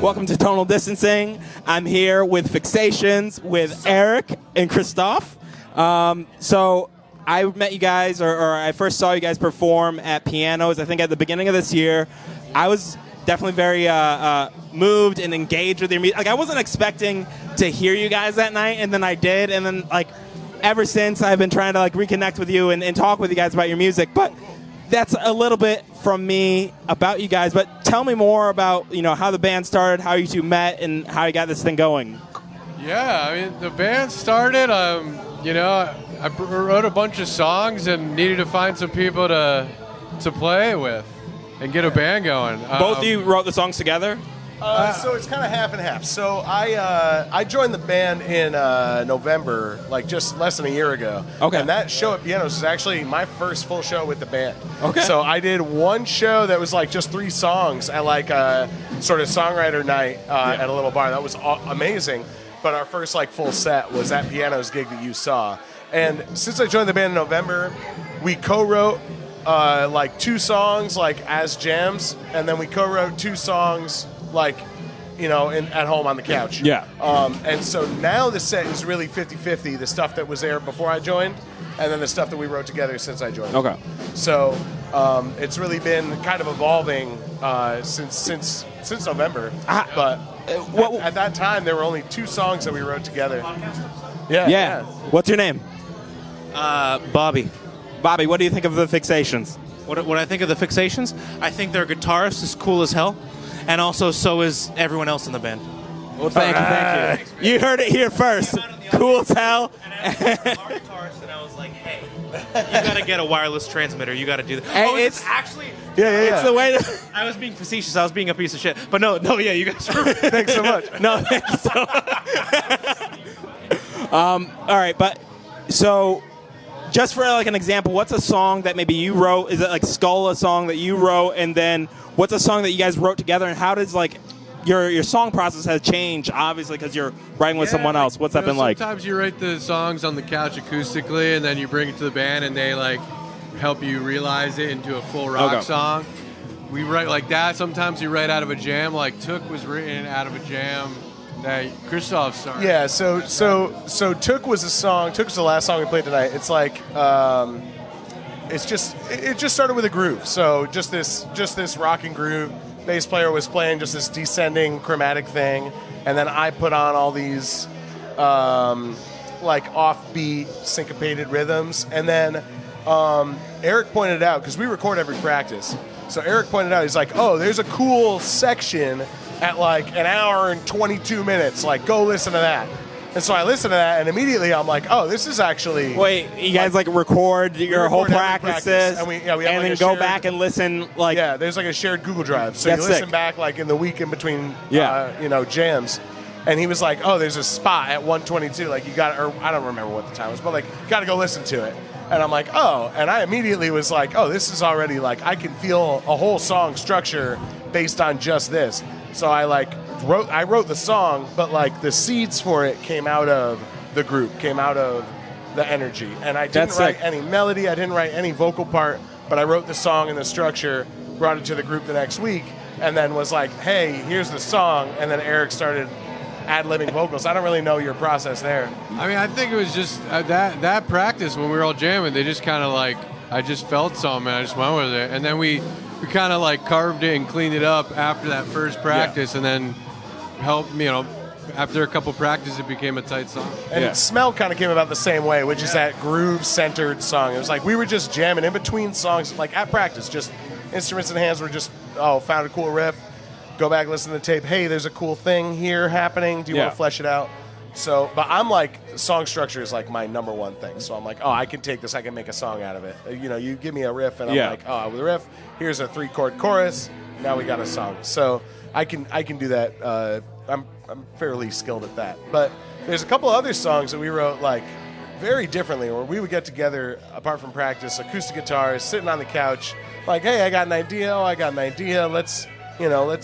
Welcome to Tonal Distancing. I'm here with Fixations with Eric and Christoph. So I met you guys, or I first saw you guys perform at Pianos, I think at the beginning of this year. I was definitely very moved and engaged with your music. Like, I wasn't expecting to hear you guys that night, and then I did, and then like ever since I've been trying to like reconnect with you and talk with you guys about your music. But that's a little bit from me about you guys, but tell me more about, you know, how the band started, how you two met, and how you got this thing going. Yeah, I mean, the band started, you know, I wrote a bunch of songs and needed to find some people to play with and get a band going. Both of you wrote the songs together? So it's kind of half and half. So I joined the band in November, like just less than a year ago. Okay. And that show at Pianos is actually my first full show with the band. Okay. So I did one show that was like just 3 songs at like a sort of songwriter night at a little bar. That was amazing. But our first like full set was that Pianos gig that you saw. And since I joined the band in November, we co-wrote like 2 songs like as jams, and then we co-wrote 2 songs like, you know, at home on the couch. Yeah. And so now the set is really 50-50, the stuff that was there before I joined, and then the stuff that we wrote together since I joined. Okay. So it's really been kind of evolving since November. But at that time, there were only 2 songs that we wrote together. Yeah. What's your name? Bobby. Bobby, what do you think of the Fixations? What I think of the Fixations? I think their guitarist is cool as hell, and also so is everyone else in the band. Well, thank you. You heard it here first. Cool as hell. Our guitarist, and I was like, hey, you gotta get a wireless transmitter. You gotta do that. Hey, it's actually... It's the way to... I was being facetious. I was being a piece of shit. But no, yeah, you guys were... Thanks so much. No, thanks so all right, but so just for like an example, what's a song that maybe you wrote? Is it like Skull, a song that you wrote? And then what's a song that you guys wrote together? And how does like your song process has changed, obviously, because you're writing with someone else? What's that been like? Sometimes you write the songs on the couch acoustically, and then you bring it to the band, and they like help you realize it into a full rock song. We write like that. Sometimes you write out of a jam. Like Took was written out of a jam that Christoph started. Yeah, so Took was a song. Took was the last song we played tonight. It's like it just started with a groove. So just this rocking groove. Bass player was playing just this descending chromatic thing, and then I put on all these like offbeat syncopated rhythms, and then Eric pointed out, because we record every practice. So Eric pointed out, he's like, oh, there's a cool section at like an hour and 22 minutes. Like, go listen to that. And so I listened to that, and immediately I'm like, oh, this is actually... Wait, you guys like record your whole practices, and we have and like then go back and listen like... Yeah, there's like a shared Google Drive. So you That's listen sick. back like in the week in between, jams. And he was like, oh, there's a spot at 122. Like, you got, or I don't remember what the time was, but like, you got to go listen to it. And I'm like, oh. And I immediately was like, oh, this is already like, I can feel a whole song structure based on just this. So I wrote the song, but like the seeds for it came out of the group, came out of the energy. And I didn't write any melody, I didn't write any vocal part, but I wrote the song and the structure, brought it to the group the next week, and then was like, hey, here's the song. And then Eric started ad-libbing vocals. I don't really know your process there. I mean, I think it was just that practice when we were all jamming, they just kind of like, I just felt something and I just went with it. And then we kind of like carved it and cleaned it up after that first practice, and then helped, you know, after a couple practices, it became a tight song. And Smell kind of came about the same way, which is that groove-centered song. It was like we were just jamming in between songs, like at practice, just instruments in hands were just, found a cool riff, go back, listen to the tape, hey, there's a cool thing here happening, do you want to flesh it out? So, but I'm like, song structure is like my number one thing. So I'm like, oh, I can take this, I can make a song out of it. You know, you give me a riff, and I'm like, oh, with a riff, here's a 3-chord chorus, now we got a song. So I can do that. I'm fairly skilled at that. But there's a couple other songs that we wrote like very differently, where we would get together apart from practice, acoustic guitars, sitting on the couch, like, hey, I got an idea, let's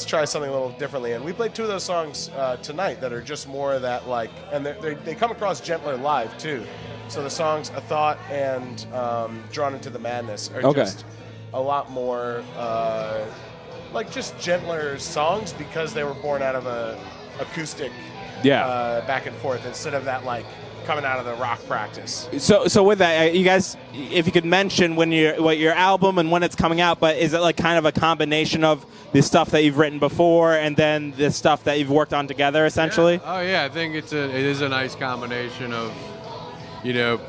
try something a little differently. And we played 2 of those songs tonight that are just more of that, like, and they come across gentler live too. So the songs A Thought and Drawn Into the Madness are just a lot more like just gentler songs because they were born out of a acoustic back and forth instead of that like coming out of the rock practice. So with that, you guys, if you could mention what your album and when it's coming out, but is it like kind of a combination of the stuff that you've written before and then the stuff that you've worked on together, essentially? Yeah. Oh yeah, I think it is a nice combination of, you know,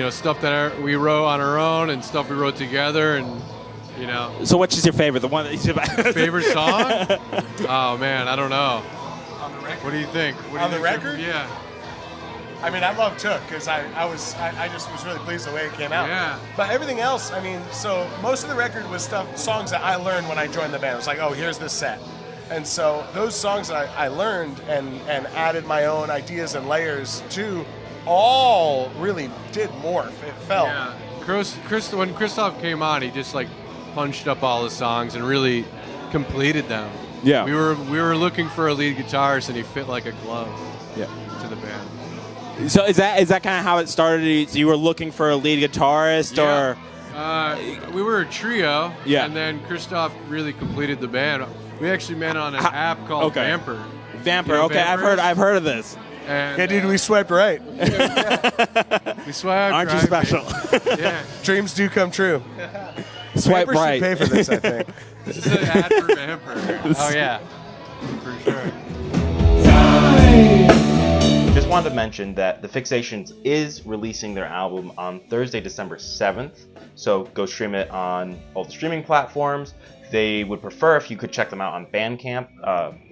stuff that we wrote on our own and stuff we wrote together, and you know. So which is your favorite? The one that you favorite song? Oh man, I don't know. On the record? What do you think? On the record? Yeah. I mean, I love Took because I just was really pleased the way it came out. Yeah. But everything else, I mean, so most of the record was songs that I learned when I joined the band. It was like, oh, here's this set. And so those songs that I learned and added my own ideas and layers to all really did morph. It felt. Yeah. When Christoph came on, he just like punched up all the songs and really completed them. Yeah. We were looking for a lead guitarist, and he fit like a glove. Yeah. To the band. So is that kind of how it started? You were looking for a lead guitarist, or we were a trio, and then Christoph really completed the band. We actually met on an app called Vamper. Vamper, You know, okay, I've heard of this. And, yeah, dude, we swiped right. We swiped. Aren't you special? Yeah, dreams do come true. Swipe Vamper right. should pay for this, I think. this is an ad for Vamper. Oh yeah, for sure. Just wanted to mention that the Fixations is releasing their album on Thursday, December 7th. So go stream it on all the streaming platforms. They would prefer if you could check them out on Bandcamp,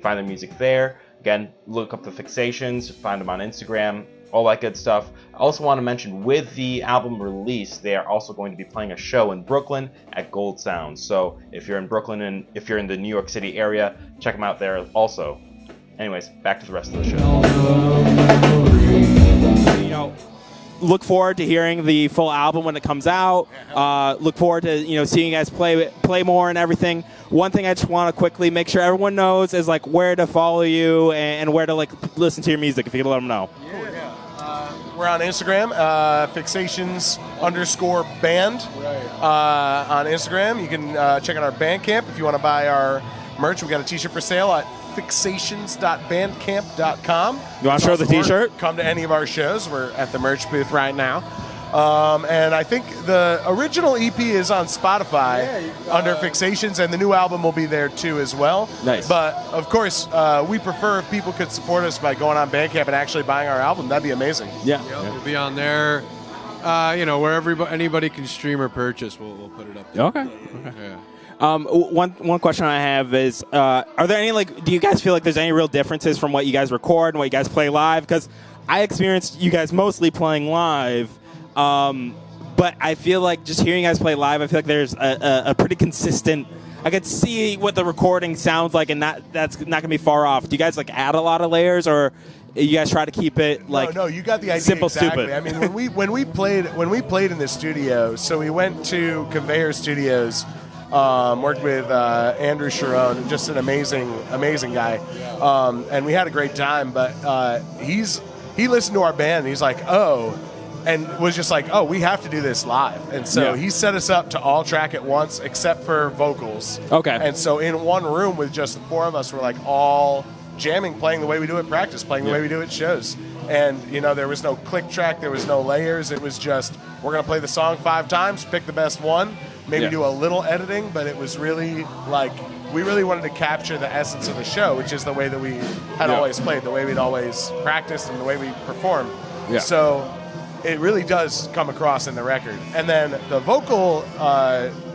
find their music there. Again, look up the Fixations, find them on Instagram, all that good stuff. I also want to mention with the album release, they are also going to be playing a show in Brooklyn at Gold Sound. So if you're in Brooklyn and if you're in the New York City area, check them out there also. Anyways, back to the rest of the show. You know, look forward to hearing the full album when it comes out. Look forward to seeing you guys play more and everything. One thing I just want to quickly make sure everyone knows is like where to follow you and where to like listen to your music. If you could let them know. We're on Instagram, Fixations_band. On Instagram, you can check out our Bandcamp if you want to buy our merch. We got a T-shirt for sale at fixations.bandcamp.com. You want to show the T-shirt? Come to any of our shows. We're at the merch booth right now. And I think the original EP is on Spotify under Fixations, and the new album will be there too as well. Nice. But of course, we prefer if people could support us by going on Bandcamp and actually buying our album. That'd be amazing. Yeah. We'll be on there. Where anybody can stream or purchase, we'll put it up there. Okay. Yeah. One question I have is, are there any do you guys feel like there's any real differences from what you guys record and what you guys play live? Because I experienced you guys mostly playing live, but I feel like just hearing you guys play live, I feel like there's a pretty consistent. I could see what the recording sounds like, and that's not gonna be far off. Do you guys add a lot of layers, or you guys try to keep it No, you got the idea. simple, exactly. stupid? I mean, when we played in the studio, so we went to Conveyor Studios. Worked with Andrew Sharon, just an amazing guy, and we had a great time. But he listened to our band, and he's like, oh, and was just like, oh, we have to do this live. And so he set us up to all track at once, except for vocals. Okay. And so in one room with just the four of us, we're like all jamming, playing the way we do at practice, playing the way we do at shows. And there was no click track, there was no layers. It was just, we're gonna play the song 5 times, pick the best one. Maybe do a little editing, but it was really we really wanted to capture the essence of the show, which is the way that we had always played, the way we'd always practiced, and the way we performed. Yeah. So it really does come across in the record. And then the vocal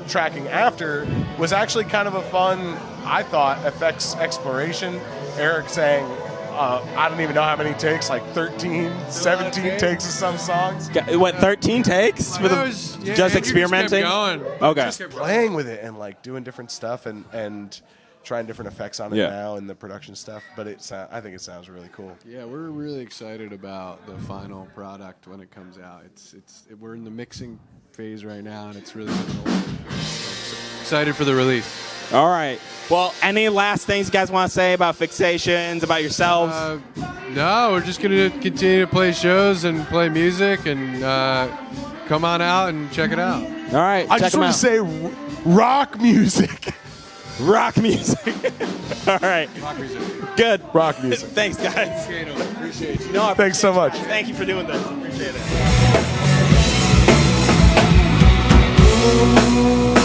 tracking after was actually kind of a fun, I thought, effects exploration. Eric saying, I don't even know how many takes, 13, 17 takes of some songs. What, 13 takes for just experimenting? Okay. Just playing with it and doing different stuff and trying different effects on it now and the production stuff. But I think it sounds really cool. Yeah, we're really excited about the final product when it comes out. We're in the mixing phase right now, and it's really excited for the release. All right. Well, any last things you guys want to say about Fixations, about yourselves? No, we're just going to continue to play shows and play music, and come on out and check it out. All right. I just want to say rock music. Rock music. All right. Rock music. Good. Rock music. Thanks, guys. Appreciate you. No, I Thanks so much. Thank you for doing this. Appreciate it.